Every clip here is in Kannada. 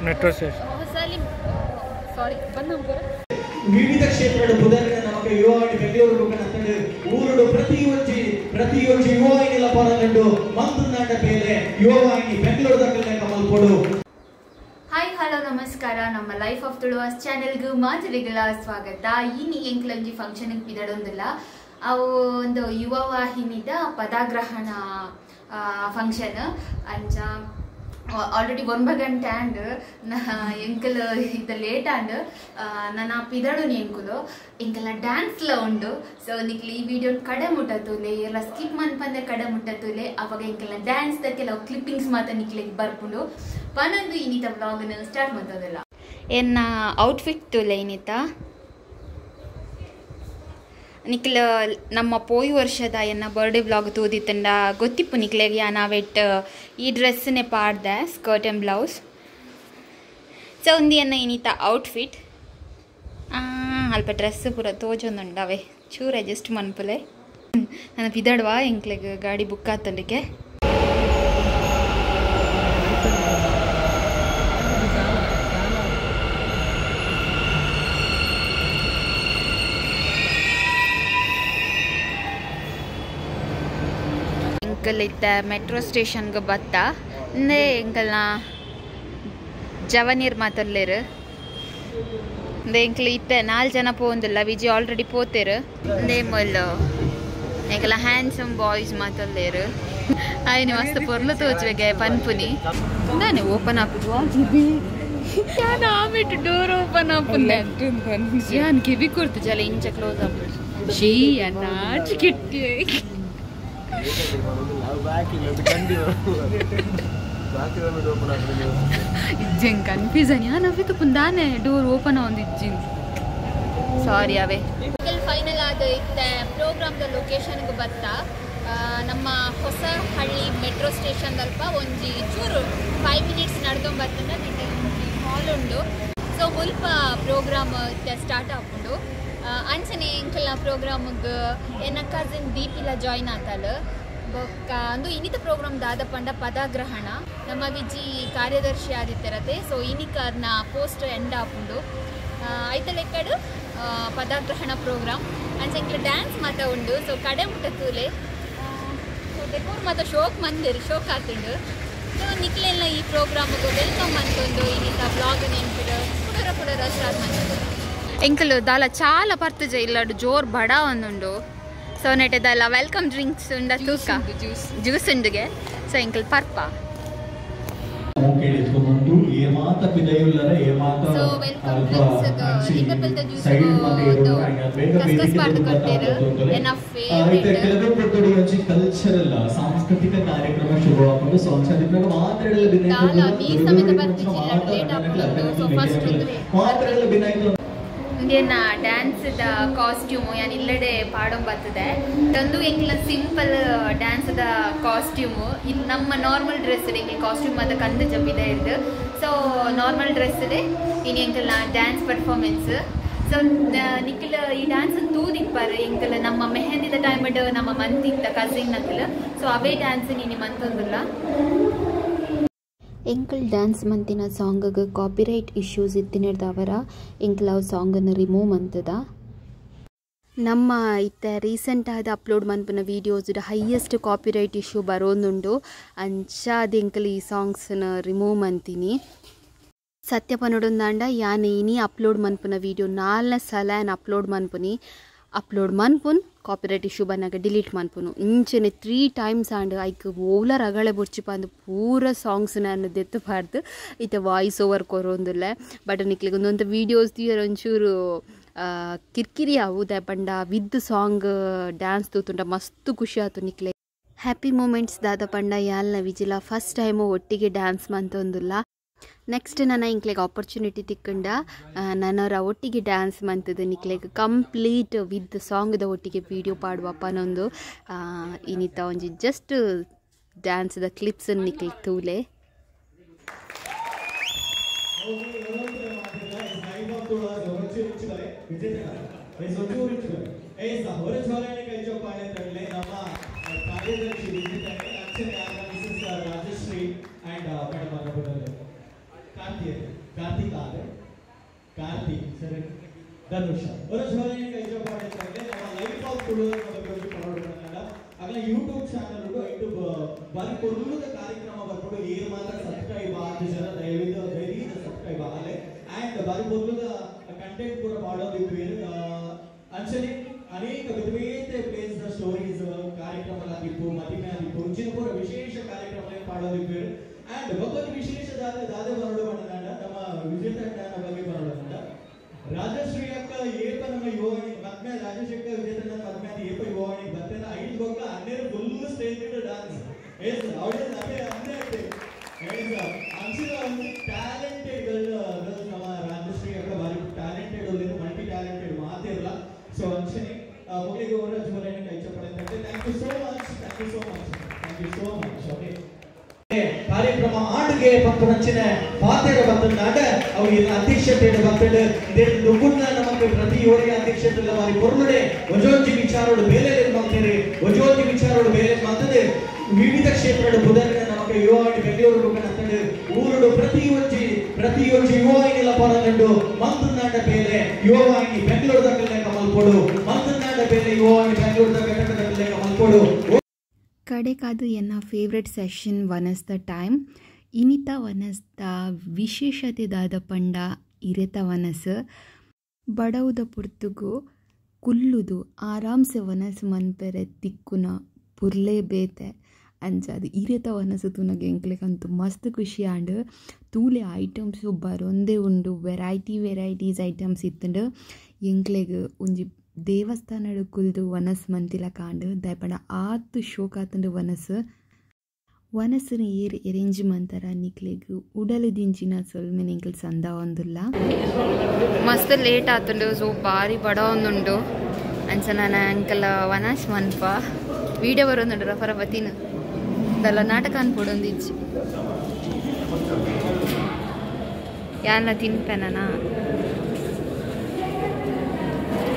ಮೆಟ್ರೋ ಸ್ಟೇಷನ್ ವಿವಿಧ ಕ್ಷೇತ್ರಗಳ ಬುಧನ ನಮಗೆ ಯುವವಾಣಿ ಬೆಂಗಳೂರು ಕನ್ನಡ ಊರುಡು ಪ್ರತಿಯೊಂದು ಯುವವಾಣಿಗಳ ಪರನಂಡು ಮಂತನಾಡ ಬೇಲೆ ಯುವವಾಣಿ ಬೆಂಗಳೂರು ದಕ್ಕಲೆ ಕಮಲ್ಪಡು. ಹಾಯ್ ಹಲೋ ನಮಸ್ಕಾರ. ನಮ್ಮ ಲೈಫ್ ಆಫ್ ತುಳುವಾಸ್ ಚಾನೆಲ್ಗೂ ಮಾತರಿಗಳ ಸ್ವಾಗತ. ಇನ್ನು ಎಂಕ್ಲಂಜಿ ಫಂಕ್ಷನ್ಗೆ ಬಿದಡೊಂದಿಲ್ಲ ಅವು ಒಂದು ಯುವ ವಾಹಿನಿದ ಪದಗ್ರಹಣ ಫಂಕ್ಷನ್ ಅಂಚ ಆಲ್ರೆಡಿ 1 ಗಂಟೆ ಆಂಡ್ ಎಂಕಲ್ ಇದು ಲೇಟ್ ಆಂಡ್ ನನ್ನ ಪಿದಡು ಎಂಕುಲು ಎಂಕಲ್ನ ಡ್ಯಾನ್ಸ್ಲ ಉಂಡು. ಸೊ ನಿಕ್ಲಿ ಈ ವಿಡಿಯೋ ಕಡೆ ಮುಟ್ಟತುಲೆ ಎಲ್ಲ ಸ್ಕಿಪ್ ಮನ್ಪಂದೆ ಕಡೆ ಮುಟ್ಟತುಲೆ ಅವಾಗ ಎಂಕಲ್ನ ಡ್ಯಾನ್ಸ್ದ ಕೆಲವು ಕ್ಲಿಪ್ಪಿಂಗ್ಸ್ ಮಾತ್ರ ನಿಕ್ಲಿಗೆ ಬರ್ಪುಂಡು ಪನ್ನೊಂದು ಇನ್ನಿತ ಬ್ಲಾಗ್ನ ಸ್ಟಾರ್ಟ್ ಮಾಡ್ತದಿಲ್ಲ. ಎನ್ನ ಔಟ್ಫಿಟ್ ತುಲೆ ಇನ್ನಿತ ನಿಕ್ಲ ನಮ್ಮ ಪೋಯಿ ವರ್ಷದ ಎನ್ನ ಬರ್ಡೇ ವ್ಲಾಗ್ ತೋದಿತ್ತಂಡ ಗೊತ್ತಿಪ್ಪು ನಿಕ್ಲೆಗೆ ನಾವೆಟ್ ಈ ಡ್ರೆಸ್ಸನ್ನೇ ಪಾಡ್ದೆ ಸ್ಕರ್ಟ್ ಆ್ಯಂಡ್ ಬ್ಲೌಸ್. ಸೊ ಒಂದು ಎನ್ನ ಇನ್ನಿತ ಔಟ್ಫಿಟ್ ಅಲ್ಪ ಡ್ರೆಸ್ ಪೂರ ತೋಜೊಂದುಂಡವೆ ಚೂರು ಅಡ್ಜಸ್ಟ್ ಮನ್ಪುಲೆ ನನ್ನ ಪಿದಡ್ವಾ ಎಂಕ್ಲೆಗೆ ಗಾಡಿ ಬುಕ್ ಆತಂಡಿಗೆ. ಎಂಕಲ್ ಇತ್ತ ಮೆಟ್ರೋ ಸ್ಟೇಷನ್ಗೆ ಬತ್ತ ಅಂದೇ ಎಂಕಲ್ನ ಜವನೀರ್ ಮಾತಲ್ಲೇರು ಅಂದೇ ಎಂಕಲ್ ಇತ್ತ 4 ಜನ ಪೋಂದಿಲ್ಲ ವಿಜಯ್ ಆಲ್ರೆಡಿ ಪೋತೇರು ಅಂದೇ ಮೊಲ್ಲು ಎಂಕಲ ಹ್ಯಾಂಡ್ಸಮ್ ಬಾಯ್ಸ್ ಮಾತಲ್ಲೇರು ಆಯ್ನಿ ಮಸ್ತ್ ಪೊರ್ಲು ತೋಚ್ಬೇಕೆ ಪನ್ಪುನಿ ನಾನೇ ಓಪನ್ ಆಪುದ್ವಾ ನಾನು ಆಮೇಲೆ ಡೋರ್ ಓಪನ್ ಆಪುಂದೆ ಯಾನ್ ಕಿವಿ ಕೊಡ್ತು ಜಲ ಇಂಚ ಕ್ಲೋಸ್ ಆಪು ಶೀ ಅನ್ನ ಕಿಟ್ಟಿ ಇಜ್ಜಂಗ್ ಕನ್ಫ್ಯೂಸನ್ ಯಾನವಿತ್ತು ಪುಂದಾನೆ ಡೋರ್ ಓಪನ್ ಒಂದಿಜ್ಜಿಂಗ್ ಸಾರಿ ಅವೇ. ಫೈನಲ್ ಆದ ಇತ್ತ ಪ್ರೋಗ್ರಾಮ್ದ ಲೊಕೇಶನ್ಗೆ ಬತ್ತ ನಮ್ಮ ಹೊಸ ಹಳ್ಳಿ ಮೆಟ್ರೋ ಸ್ಟೇಷನ್ ಅಲ್ಪ ಒಂಜಿ ಚೂರು 5 ಮಿನಿಟ್ಸ್ ನಡ್ಕೊಂಡು ಬರ್ತಂಡ ಹಾಲ್ ಉಂಡು. ಸೊ ಮುಲ್ಪ ಪ್ರೋಗ್ರಾಮ್ ಸ್ಟಾರ್ಟ್ ಆಪುಂಡು ಅಂಚನೆ ಎಂಕಲ್ನ ಪ್ರೋಗ್ರಾಮ್ಗೆ ಎನ್ನ ಕಸಿನ್ ದೀಪಿಲ ಜಾಯ್ನ್ ಆತಲು ಬೊಕ್ಕ ಅಂದು ಇನ್ನಿತ ಪ್ರೋಗ್ರಾಮ್ ದಾದ ಪಂಡ ಪದಗ್ರಹಣ ನಮ್ಮ ವಿಜಿ ಕಾರ್ಯದರ್ಶಿ ಆದಿತ್ಯರತೆ. ಸೊ ಇನಿಕರ್ನ ಪೋಸ್ಟ್ ಎಂಡ್ ಆಪುಂಡು ಐತ ಲೆಕ್ಕಡು ಪದಗ್ರಹಣ ಪ್ರೋಗ್ರಾಮ್ ಅಂಚ ಎಂಕ್ಲ ಡ್ಯಾನ್ಸ್ ಮಾತ ಉಂಡು. ಸೊ ಕಡೆ ಮುಟ್ಟತೂಲೆ ಸೊ ಡೆಕೋರ್ ಮಾತ ಶೋಕ್ ಮಂದಿರು ಶೋಕ್ ಆತುಂಡು. ಸೊ ನಿಕ್ಲೆಲ್ಲ ಈ ಪ್ರೋಗ್ರಾಮ್ಗೆ ವೆಲ್ಕಮ್ ಅಂತೊಂದು ಇನ್ನಿತ ಬ್ಲಾಗ್ ನೆನ್ಪಿಡು ಪುಡರ ಸ್ಟಾರ್ಟ್ ಮಾಡ್ತದೆ. ಎಂಕಲು ದಾಲ ಚಾಲ ಪರ್ತಜ ಇಲ್ಲಡು ಜೋರ್ ಬಡ ಒಂದುಂಡು. ಸೊ ನೆಟೆದಲ್ಲ ವೆಲ್ಕಮ್ ಡ್ರಿಂಕ್ಸ್ ಉಂಡ ತೂಕ ಜ್ಯೂಸ್ ಉಂಡಿಗೆ. ಸೊ ಎಂಕಲ್ ಪರ್ಪ ಸೊ ವೆಲ್ಕಮ್ ಡ್ರಿಂಕ್ಸ್ ಇಂದಪಲ್ದ ಜ್ಯೂಸ್ ಕಸ್ಕಸ್ ಪಾರ್ದು ಕೊಟ್ಟೇರು ಎನ್ನ ಫೇವರೇಟ್ ಕಲ್ಚರಲ್ ಸಾಂಸ್ಕೃತಿಕ ಕಾರ್ಯಕ್ರಮ ಶುರುವಾಗುವುದು ಸಂಸದಿನ ಮಾತ್ರಗಳ ದಾಲ ನೀರ್ ಸಮೇತ ಬರ್ತಿಲ್ಲ ಲೇಟ್ ಆಗುಂಡು. ಸೊ ಫಸ್ಟ್ ಮಾತ್ರಗಳ ಬಿನಾಯ್ತು ಇಂದೇನ ಡ್ಯಾನ್ಸ್ದ ಕಾಸ್ಟ್ಯೂಮು ಯಾನ್ ಇಲ್ಲಡೆ ಪಾಡೋ ಬರ್ತದೆ ತಂದು ಎಂಕ್ಲ ಸಿಂಪಲ್ ಡ್ಯಾನ್ಸ್ದ ಕಾಸ್ಟ್ಯೂಮು ಇಲ್ಲಿ ನಮ್ಮ ನಾರ್ಮಲ್ ಡ್ರೆಸ್ ಎಂಕ್ಲ ಕಾಸ್ಟ್ಯೂಮ್ ಅದ ಕಂದ ಜಬ್ಬಿದೆ ಇರ್ದು. ಸೊ ನಾರ್ಮಲ್ ಡ್ರೆಸ್ ಇನ್ನು ಎಂಕಲ್ನ ಡ್ಯಾನ್ಸ್ ಪರ್ಫಾರ್ಮೆನ್ಸ್. ಸೊ ನಿಕ್ಕಲ ಈ ಡ್ಯಾನ್ಸ್ ತೂದಿಪ್ಪಾರು ಎಂಕಲ್ ನಮ್ಮ ಮೆಹಂದಿದ ಟೈಮಡ್ ನಮ್ಮ ಮಂತಿತ್ತ ಕಸಿನ್ ನಕಲ್. ಸೊ ಅವೇ ಡ್ಯಾನ್ಸ್ ನೀನು ಮಂತೊಂದಿಲ್ಲ. ಎಂಕಲ್ ಡ್ಯಾನ್ಸ್ ಮಂತಿನ ಸಾಂಗ್ಗೆ ಕಾಪಿರೈಟ್ ಇಶ್ಯೂಸ್ ಇತ್ತಿನಿರ್ದವರ ಎಂಕಲ್ ಅವು ಸಾಂಗನ್ನು ರಿಮೂವ್ ಮಂತದ. ನಮ್ಮ ಇತ್ತ ರೀಸೆಂಟ್ ಆದ ಅಪ್ಲೋಡ್ ಮನ್ಪುನ ವೀಡಿಯೋಸ್ದ ಹೈಯೆಸ್ಟ್ ಕಾಪಿರೈಟ್ ಇಶ್ಯೂ ಬರೋದುಂಡು ಅಂಚ ಅದು ಎಂಕಲ್ ಈ ಸಾಂಗ್ಸನ್ನ ರಿಮೂವ್ ಮಂತೀನಿ. ಸತ್ಯ ಪನೊಡೊಂದಾಂಡ ಯಾನ್ ಇನಿ ಅಪ್ಲೋಡ್ ಮನ್ಪುನ ವೀಡಿಯೋ 4 ಸಲ ಅಪ್ಲೋಡ್ ಮನ್ಪುನಿ ಅಪ್ಲೋಡ್ ಮನ್ಪುನ್ ಕಾಪಿರೈಟ್ ಇಶ್ಯೂ ಬಂದಾಗ ಡಿಲೀಟ್ ಮನ್ಪುನು ಇಂಚನೆ 3 ಟೈಮ್ಸ್ ಆಂಡ್ ಐಕ್ ಓಲ ರಗಳೆ ಬುರ್ಚಿಪ ಅಂದು ಪೂರ ಸಾಂಗ್ಸ್ ನಾನು ದೆತ್ತುಬಾರ್ದು ಇತ್ತೆ ವಾಯ್ಸ್ ಓವರ್ ಕೊರೊಂದಿಲ್ಲ. ಬಟ್ ನಿಕ್ಲಿಗೆ ಒಂದೊಂದು ವೀಡಿಯೋಸ್ ತೀರ ಒಂಚೂರು ಕಿರ್ಕಿರಿ ಆವುದ ಪಂಡ ವಿದ್ ಸಾಂಗ್ ಡ್ಯಾನ್ಸ್ ತೂತುಂಡ ಮಸ್ತ್ ಖುಷಿ ಆಯ್ತು ನಿಕ್ಲೆ. ಹ್ಯಾಪಿ ಮೂಮೆಂಟ್ಸ್ ದಾದ ಪಂಡ ಯಾಲ್ನ ವಿಜಿಲ ಫಸ್ಟ್ ಟೈಮು ಒಟ್ಟಿಗೆ ಡ್ಯಾನ್ಸ್ ಮಂತೊಂದಿಲ್ಲ. ನೆಕ್ಸ್ಟ್ ನನ್ನ ಇಂಕ್ಲೆಗೆ ಆಪರ್ಚುನಿಟಿ ತಿಕ್ಕಂಡ ನನ್ನರ ಒಟ್ಟಿಗೆ ಡ್ಯಾನ್ಸ್ ಮಂತದ್ದು ನಿಕ್ಲೆಗೆ ಕಂಪ್ಲೀಟ್ ವಿತ್ ಸಾಂಗ್ದ ಒಟ್ಟಿಗೆ ವಿಡಿಯೋ ಪಾಡುವಪ್ಪ ಅನ್ನೊಂದು ಇನ್ನಿತ ಒಂಜಿ ಜಸ್ಟ್ ಡ್ಯಾನ್ಸ್ದ ಕ್ಲಿಪ್ಸ್ ನಿಕ್ಲಿಗೆ ತೂಲೆ. and Madam Karthik. ಕಾರ್ತಿಕ್ ಸರಿ ಧನುಷ ஒரு ஜோதியை கைஜோ பாடேங்க நம்ம லைஃப் ஆஃப் ತುಳುವ ಬಗ್ಗೆ ಪರೋಡಕಲ್ಲ ಅಗಲ ಯೂಟ್ಯೂಬ್ ಚಾನೆಲ್ ಉಂಟು ಐಟು ಬಾರಿ ಕೊಲ್ಲುದ ಕಾರ್ಯಕ್ರಮ ಬರ್ಕೊಂಡು ಏರ್ ಮಾತ್ರ ಸಬ್ಸ್ಕ್ರೈಬ್ ಆಗಿ ಜನ ದಯವಿಟ್ಟು ವೆರಿ ಸಬ್ಸ್ಕ್ರೈಬ್ ಆಗಲೆ ಅಂಡ್ ಬಾರಿ ಕೊಲ್ಲುದ ಕಂಟೆಂಟ್ ಕೂಡ ಮಾಡೋದಿತ್ತು ಅಂಚನೆ ಅನೇಕ ವಿಧವೇತೆ ಪ್ಲೇಸ್ ದ ಸ್ಟೋರೀಸ್ ಕಾರ್ಯಕ್ರಮಗಳಾಗಿತ್ತು ಮದಿಮೆ ಆಗಿತ್ತು ಇಂಚಿನ ಕೂಡ ವಿಶೇಷ ಕಾರ್ಯಕ್ರಮ ಮಾಡೋದಿತ್ತು ಅಂಡ್ ಒಬ್ಬರು ವಿಶೇಷದಾದ ದಾದ ಬರೋಣ ನಮ್ಮ ವಿಜೇತನ ಬಗ್ಗೆ ಬರೋಣ ರಾಜಶ್ರೀ ಅಕ್ಕ ಏಪ ನಮ್ಮ ಯುವವಾಣಿ ಮದ್ಮೆ ರಾಜಶೇಖರ ವಿಜೇತನ ಮದ್ಮೆ ಏಪ ಯುವವಾಣಿ ಬರ್ತೇನ 5 ಬೊಕ್ಕ 12 ಫುಲ್ ಸ್ಟೇಜ್ ಡಾನ್ಸ್ ಎಸ್ ಅವಳ ಅದೇ ಅಂದೇ ಎಸ್ ಅಂಚಿನ ಒಂದು ಟ್ಯಾಲೆಂಟೆಡ್ ಗರ್ಲ್ ನಮ್ಮ ರಾಜಶ್ರೀ ಅಕ್ಕ ಬಾರಿ ಟ್ಯಾಲೆಂಟೆಡ್ ಒಳ್ಳೆ ಮಲ್ಟಿ ಟ್ಯಾಲೆಂಟೆಡ್ ಮಾತಿರಲ್ಲ ಸೊ ಅಂಚನೆ ಮೊದಲಿಗೆ ಅವರ ಜೀವನವನ್ನು ಕೈಚ ಪಡೆಯುತ್ತೆ thank you so much okay ಕಾರ್ಯಕ್ರಮ ಆಡುಗೆ ಪಂಪನಂಚಿನ ಪಾತೆರ ಬಂದನಾಡ ಅವರಿಗೆ ಅಧ್ಯಕ್ಷತೆಯ ಬಂದಡು ಇದೇ ದುಗುಣ್ಣ ನಮಗೆ ಪ್ರತಿ ಯೋರಿಗೆ ಅಧ್ಯಕ್ಷತೆಯ ವಾರಿ ಪೊರ್ಲಡೆ ವಜೋಜಿ ವಿಚಾರೋಡು ಬೇಲೆ ಮಾಡ್ತಾರೆ ವಜೋಜಿ ವಿಚಾರೋಡು ಬೇಲೆ ಮಾಡ್ತದೆ ವಿವಿಧ ಕ್ಷೇತ್ರದ ಬುಧನ ನಮಗೆ ಯುವವಾಣಿ ಬೆಂಗಳೂರು ಕನ್ನಡ ಊರುಡು ಪ್ರತಿಯೊಂದು ಯುವವಾಣಿಗಳ ಪರನಂಡು ಮಂತನಾಡ ಬೇಲೆ ಯುವವಾಣಿ ಬೆಂಗಳೂರು ದಂಗಲೆ ಕಮಲ್ಪೋಡು ಮಂತನಾಡ ಬೇಲೆ ಯುವವಾಣಿ ಬೆಂಗಳೂರು ದಂಗಲೆ ಕಮಲ್ಪೋಡು ಕಡೆಕಾದು ಎನ್ನ ಫೇವ್ರೆಟ್ ಸೆಷನ್ ವನಸ್ದ ಟೈಮ್ ಇನಿತ ವನಸ್ದ ವಿಶೇಷತೆದಾದ ಪಂಡ ಇರೆತ ವನಸ್ ಬಡವುದ ಪುರ್ತುಗು ಕುಲ್ಲುದು ಆರಾಮ್ಸೆ ವನಸ್ ಮನ್ಪೆರೆ ತಿಕ್ಕುನ ಪುರ್ಲೇ ಬೇತೆ ಅಂಚದು ಇರೆತ ವನಸು ತುನಗೆ ಎಂಕ್ಲೆಗಂತೂ ಮಸ್ತ್ ಖುಷಿ ಆಂಡ್ ತೂಲೆ ಐಟಮ್ಸು ಬರೊಂದೇ ಉಂಡು ವೆರೈಟೀಸ್ ಐಟಮ್ಸ್ ಇತ್ತಂಡು ಎಂಕ್ಲೆಗ್ ಒಂಜಿ ದೇವಸ್ಥಾನಡು ಕುಲ್ದು ವನಸ್ ಮಂತಿಲ ಕಾಂಡು ದಯಪಂಡ ಆತು ಶೋಕ್ ಆತಂಡು ವನಸ್ಸು ಏರ್ ಎರೇಂಜ್ ಮಂತರ ನಿಕ್ಲೆಗ್ ಉಡಲು ದಿಂಚಿನ ಸೊಲ್ಮೆನ್ ಎಂಕಲ್ ಸಂದ ಒಂದುಲ್ಲ ಮಸ್ತ್ ಲೇಟ್ ಆತುಂಡು ಸೊ ಬಾರಿ ಬಡ ಒಂದುಂಡು ಅಂಚ ನಾನು ಅಂಕಲ್ ವನಸ್ ಮನ್ಪ ವಿಡಿಯೋ ಬರೋಂದುಂಡು ರಫರ ಬತ್ತಿನ ದಲ್ಲ ನಾಟಕ ಅನ್ಪೊಡೊಂದಿಜ್ಜಿ ಯಾನ ತಿನ್ಪೆನ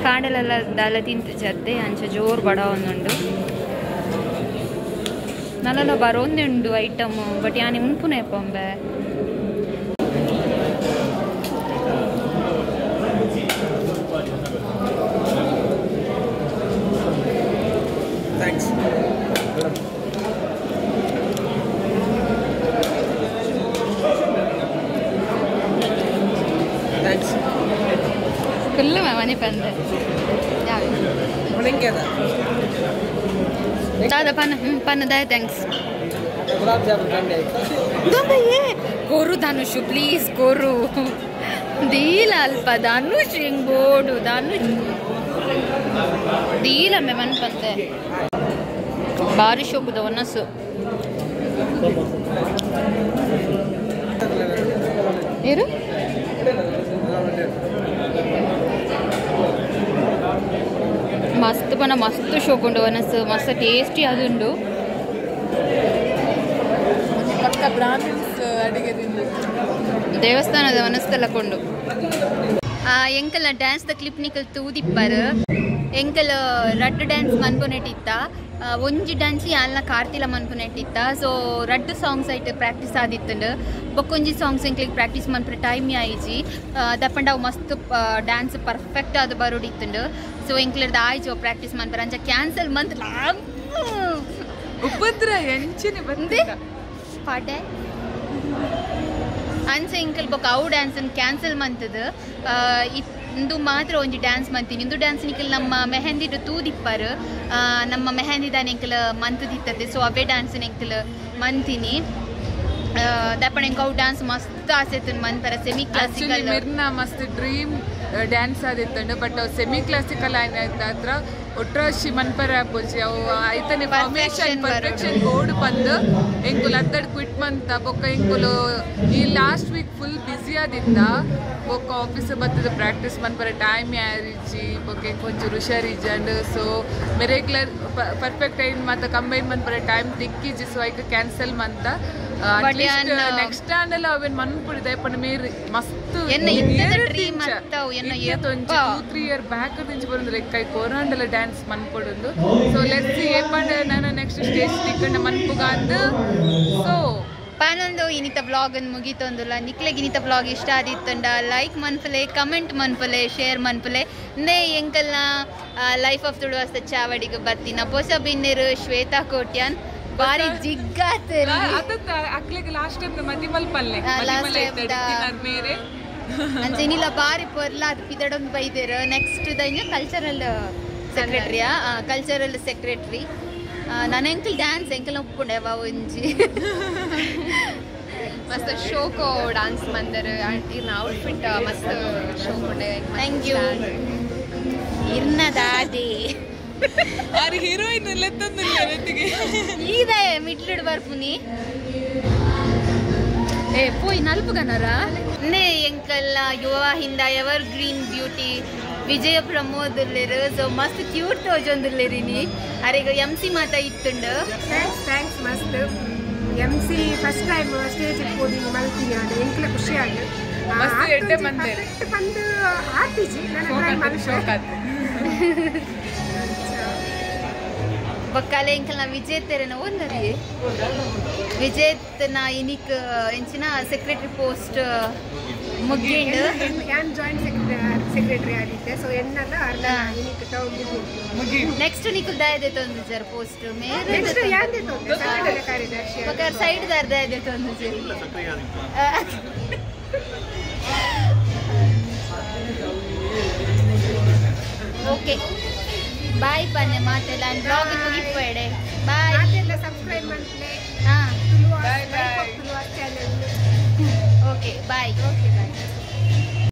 ಕಾಡಲೆಲ್ಲ ದಾಲ ತಿಂತು ಜದ್ದೆ ಅಂಚ ಜೋರು ಬಡ ಒಂದುಂಡು ನಲ್ಲೆಲ್ಲ ಬರೋಂದೇ ಉಂಡು ಐಟಮ್ ಬಟ್ ಯಾನಿ ಉಂಪುನೆ ಪೊಂಬೆ ಫುಲ್ಲು ಮನೆ ಬಂದೆ दादा पन दाय थैंक्स कोरु धनुष प्लीज कोरु दील अल्प धनुष हिंग बोर्ड धनुष दील में मन पन्ते बारिश होगुद वनसु ಏರು ಮಸ್ತ್ ಪನ ಮಸ್ತ್ ಶೋಕುಂಡು ವನಸ್ ಮಸ್ತ್ ಟೇಸ್ಟಿ ಅದುಂಡು ಪಕ್ಕ ಬ್ರಾಹ್ಮಿನ್ಸ್ ಅಡಿಗೆ ತಿಂದು ದೇವಸ್ಥಾನದ ವನಸ್ತಲಕೊಂಡು ಎಂಕಲ್ ಡ್ಯಾನ್ಸ್ ದ ಕ್ಲಿಪ್ ನಿಕಲ್ ತೂದಿಪ್ಪರ್ ಎಂಕಲ್ ರಡ್ಡು ಡ್ಯಾನ್ಸ್ ಮನ್ಪುನೆಟ್ಟಿತ್ತ ಒಂಜಿ ಡ್ಯಾನ್ಸ್ ಯಾಲ್ನ ಕಾರ್ತಿಲ ಮನ್ಪುನೆಟ್ಟಿತ್ತ ಸೊ ರಡ್ಡು ಸಾಂಗ್ಸ್ ಐಟ್ ಪ್ರಾಕ್ಟೀಸ್ ಆದಿತ್ತಂಡು ಬೊಕ್ಕೊಂಜಿ ಸಾಂಗ್ಸ್ ಎಂಕ್ಲಿಗೆ ಪ್ರಾಕ್ಟೀಸ್ ಮನ್ಪುರ ಟೈಮ್ ಆಯ್ಜಿ ದಪ್ಪಂಡ ಅವು ಮಸ್ತ್ ಡ್ಯಾನ್ಸ್ ಪರ್ಫೆಕ್ಟ್ ಆದ ಬರೋಡಿತ್ತಂಡು ಸೊ ಎಂಕ್ಲರ್ದು ಆಯ್ಜು ಪ್ರಾಕ್ಟೀಸ್ ಮನ್ಪುರ ಅಂಚ ಕ್ಯಾನ್ಸಲ್ ಮಂತ್ ಉಪದ್ರ ಎಂಚಿನಿ ಬಂದೆ ಪಾಟೆ ಅಂಚ ಎಂಕಲ್ ಬೊಕ್ಕ ಅವು ಡ್ಯಾನ್ಸನ್ನು ಕ್ಯಾನ್ಸಲ್ ಮಂತದು ಇಂದು ಮಾತ್ರ ಒಂಜಿ ಡ್ಯಾನ್ಸ್ ಮಂತೀನಿ ಇಂದು ಡ್ಯಾನ್ಸ್ ನಿಕಲ್ ನಮ್ಮ ಮೆಹಂದಿಡು ತೂದಿಪ್ಪರ್ ನಮ್ಮ ಮೆಹಂದಿದಾನ ಎಂಕಲ್ ಮಂತದಿತ್ತದೆ ಸೊ ಅವೇ ಡ್ಯಾನ್ಸ್ ಎಂಕಲ್ ಮಂತೀನಿ ದಪ್ಪಣ ಎಂಕ ಅವು ಡ್ಯಾನ್ಸ್ ಮಸ್ತ್ ಆಸೆತ್ತು ಮನ್ಪರ ಸೆಮಿ ಕ್ಲಾಸಿಕಲ್ ಮಿರ್ನ ಮಸ್ತ್ ಡ್ರೀಮ್ ಡ್ಯಾನ್ಸ್ ಆದಿತ್ತಂಡು ಬಟ್ ಸೆಮಿ ಕ್ಲಾಸಿಕಲ್ ಆಯ್ತು ಒಟ್ರಾಶಿ ಮನ್ಪರ ಪೋಜಿ ಅವು ಐತನೆ ಫಾರ್ಮೇಶನ್ ಪರ್ಫೆಕ್ಷನ್ ಬೋರ್ಡ್ ಬಂದು ಎಂಕುಲು ಅದ್ದಡ್ ಕ್ವಿಟ್ ಮಂತ ಬೊಕ್ಕ ಎಂಕುಲು ಈ ಲಾಸ್ಟ್ ವೀಕ್ ಫುಲ್ ಬ್ಯುಸಿ ಆದಿತ್ತ ಬೊಕ್ಕ ಆಫೀಸ್ ಬತ್ತದ ಪ್ರಾಕ್ಟೀಸ್ ಮನ್ಪರ ಟೈಮ್ ಯಾರಿಜ್ಜಿ ಬೊಕ್ಕ ಕೊಂಚೂರು ಹುಷಾರಿಜ್ಜಂಡ್ ಸೊ ರೆಗ್ಯುಲರ್ ಪರ್ಫೆಕ್ಟ್ ಐನ್ ಮಾತ ಕಂಬೈನ್ ಮನ್ಪರ ಟೈಮ್ ದಿಕ್ಕಿಜ್ಜಿ ಸೊ ಐಕ್ ಕ್ಯಾನ್ಸಲ್ ಮಂತ ನೆಕ್ಸ್ಟ್ ಆಂಡಲ ಅವೇನ್ ಮನ್ಪುಡಿದ ಪಣ ಮೇರಿ ಮಸ್ತ್ 2-3 ಇಯರ್ ಬ್ಯಾಕ್ ದಿಂಚಿ ಬರೋದು ಲೆಕ್ಕ ಕೊರಾಂಡಲ ಡ್ಯಾನ್ಸ್ ಮನ್ಪೊಡೊಂದು ಸೊ ಲೆಟ್ಸ್ ಸಿ ಏಪಂಡ ನಾನು ನೆಕ್ಸ್ಟ್ ಸ್ಟೇಜ್ ತಿಕ್ಕಂಡ ಮನ್ಪುಗ ಅಂದು ಸೊ ಪಾನೊಂದು ಇನ್ನಿತ ಬ್ಲಾಗ್ ಅನ್ನು ಮುಗಿತೊಂದುಲ್ಲ ನಿಕ್ಲೆಗೆ ಇನ್ನಿತ ಬ್ಲಾಗ್ ಇಷ್ಟ ಆದಿತ್ತಂಡ ಲೈಕ್ ಮನ್ಪಲೆ ಕಮೆಂಟ್ ಮನ್ಪಲೆ ಶೇರ್ ಮನ್ಪಲೆ ನೇ ಎಂಕಲ್ನ ಲೈಫ್ ಆಫ್ ತುಳುವಾಸ್ತ ಚಾವಡಿಗೆ ಬತ್ತಿನ ಪೊಸ ಬಿನ್ನೆರು ಶ್ವೇತಾ ಕೋಟ್ಯಾನ್ ಬಾರಿ ಜಿಗ್ಗಾತ ಅಕ್ಲೆಗೆ ಲಾಸ್ಟ್ ಟೈಮ್ ಮದಿಮಲ್ ಪಲ್ಲೆ ಮೇರೆ ಅಂಚೆನಿಲ್ಲ ಬಾರಿ ಪೊರ್ಲ ಅದು ಪಿದಡೊಂದು ಬೈದೇರು ನೆಕ್ಸ್ಟ್ ದೈನ ಕಲ್ಚರಲ್ ಸೆಕ್ರೆಟರಿ ನನ್ನ ಎಂಕಲ್ ಡ್ಯಾನ್ಸ್ ಎಂಕಲ್ ಒಪ್ಕೊಂಡೆವ ಒಂಜಿ ಮಸ್ತ್ ಶೋಕೋ ಡಾನ್ಸ್ ಮಂದರ್ ಇರ್ನ ಔಟ್ಫಿಟ್ ಮಸ್ತ್ ಶೋಕೊಂಡೆ ಥ್ಯಾಂಕ್ ಯು ಇರ್ನದಾದೆ ಆರು ಹೀರೋಯಿನ್ ಲೆತ್ತೊಂದಿಲ್ಲ ನೆತ್ತಿಗೆ ಇದೆ ಮಿಡ್ಲಿಡ್ ಬರ್ಪುನಿ ಏ ಪೋಯ್ ನಲ್ಪುಗನರ ನೇ ಎಂಕಲ್ಲ ಯುವ ಹಿಂದ ಎವರ್ ಗ್ರೀನ್ ಬ್ಯೂಟಿ ವಿಜಯ ಪ್ರಮೋದುಲ್ಲೇರು ಸೊ ಮಸ್ತ್ ಕ್ಯೂಟ್ ತೋಜೊಂದುಲ್ಲೇರಿನಿ ಅರೆಗ MC ಮಾತ ಇತ್ತುಂಡು ಥ್ಯಾಂಕ್ಸ್ ಮಸ್ತ್ MC ಫಸ್ಟ್ ಟೈಮ್ ಸ್ಟೇಜ್ ಹೋಗಿ ಮಲ್ತೀನಿ ಅದು ಎಂಕ್ಲ ಖುಷಿ ಆಗಿ ಮಸ್ತ್ ಎಡ್ಡೆ ಮಂದೆ ಬಂದು ಆಟಿಜಿ ನನ್ನ ಶೋಕಾತ್ ಬಕ್ಕಾಲೆ ಎಂಕಲ್ನ ವಿಜೇತರನ ಒಂದರಿ ವಿಜೇತನ ಇನಿಕ್ ಎಂಚಿನ ಸೆಕ್ರೆಟರಿ ಪೋಸ್ಟ್ ಮುಗಿಂಡು ಯಾನ್ ಜಾಯಿಂಟ್ ಸೆಕ್ರೆಟರಿ ಆಗಿದ್ದೆ ಸೊ ಎನ್ನಲ್ಲ ಅರ್ಧ ಇನಿಕ್ ತಗೊಂಡು ನೆಕ್ಸ್ಟ್ ನಿಕು ದಾಯದೆ ತೊಂದು ಜರ್ ಪೋಸ್ಟ್ ಮೇರೆ ನೆಕ್ಸ್ಟ್ ಯಾಂದೆ ತೊಂದೆ ಸಂಘಟನೆ ಕಾರ್ಯದರ್ಶಿ ಬಕಾರ ಸೈಡ್ ದಾರ್ ದಾಯದೆ ತೊಂದು ಜರ್ ಓಕೆ ಬಾಯ್ ಪನ್ನೆ ಮಾತೆಲ್ಲ ಬ್ಲಾಗ್ ಮುಗಿಪಡೆ ಬಾಯ್ ಮಾತೆಲ್ಲ ಸಬ್ಸ್ಕ್ರೈಬ್ ಮಾಡ್ಲೆ ಹಾ Tuluva channel okay bye okay ಬಾಯ್